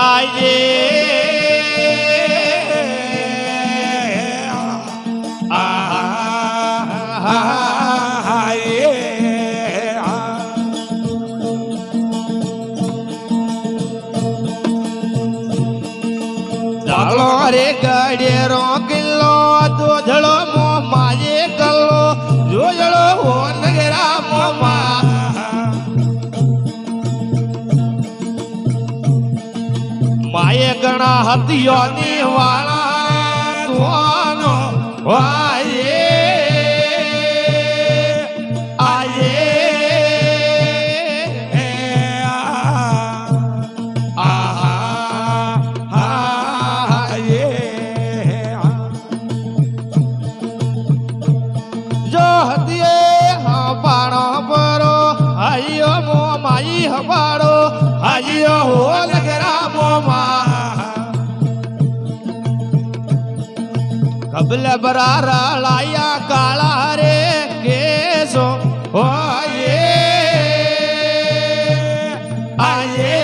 आये रे गड़े रो किलो दूधड़ो मो माये कलो जोजड़ो हो नगरा मोमा माये गणा हथियोनी वाला तुआनो आये आये हमारो आइयो हो लगरा मोमा कबल बरारा लाया काला रे केसो हो आये आये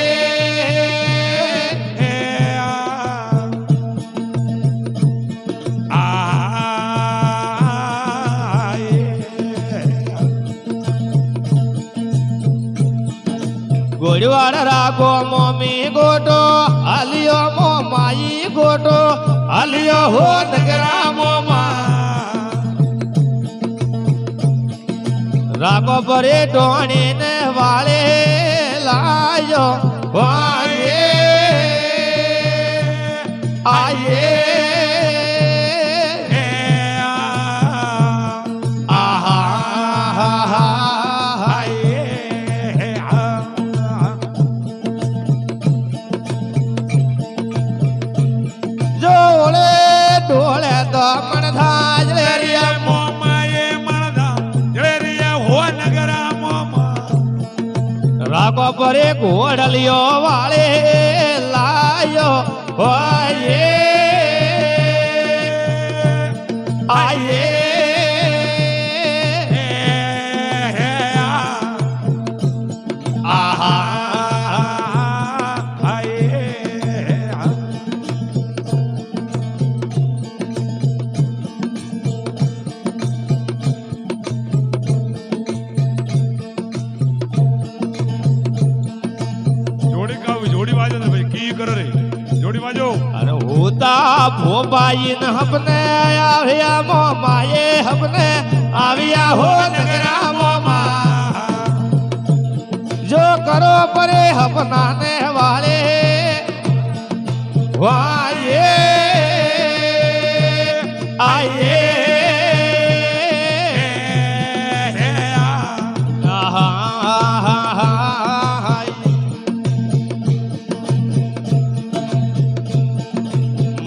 गोड़वाड़ रागो मोमी गोटो आलियो मो माई गोटो आलियो हो नगरा मोमा रागो परे डोणी ने वाले लायो आये आये रागो परे घोड़लियो वाले लायो आये आये आहा आये अरे होता भोबाई न हमने आविया मोमा ये हमने आविया हो नगरा मोमा जो करो परे अपनाने वाले वाये आये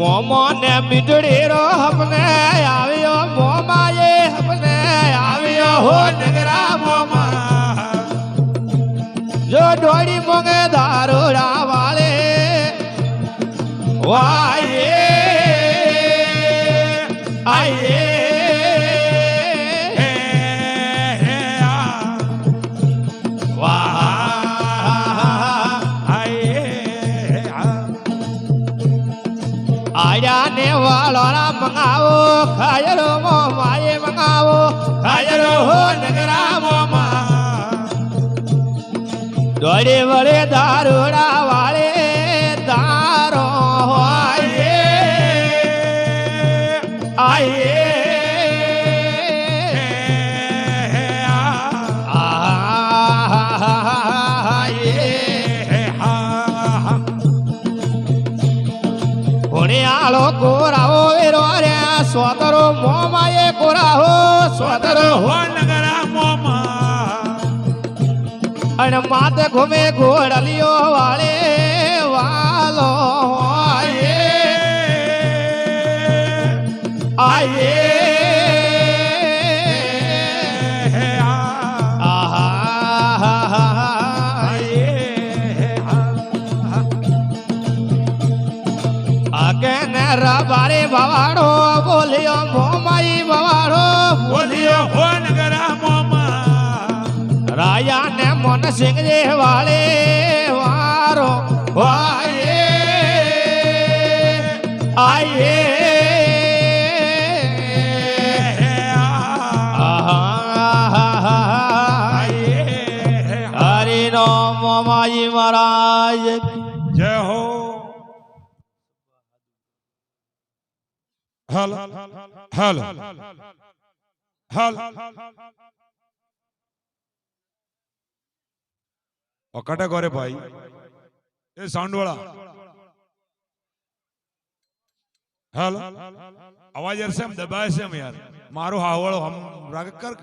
मोमो ने मिटड़ी रो हमने आवियो मोमा ये हमने आवियो हो नगरा मोमा जो डोड़ी मोंगे दारूड़ा वाले वाये आये आने वालों ना मंगाओ खायरो मोमा ये मंगाओ खायरो हो नगरा मोमा डोड़े बड़े दारूड़ा वाले दारो आये आये आलो कोराओ वेरो रे स्वतरो मोमा ये कोराहो स्वतरो हो नगरा मोमा अन माते घूमे घोड़लियो वाले वालो आये आये बारे भवाड़ो बोलियो मोमाई भवाड़ो बोलियो हो नगरा मोमा राया ने मन सिंह जे वाले वारो वाये आइए हरि राम माई महाराज जय हो। हल हल हल और कटे गोरे भाई ये साउंड वाला हल आवाज यार से हम दबाए से हम यार मारो हावड़ो हम राग कर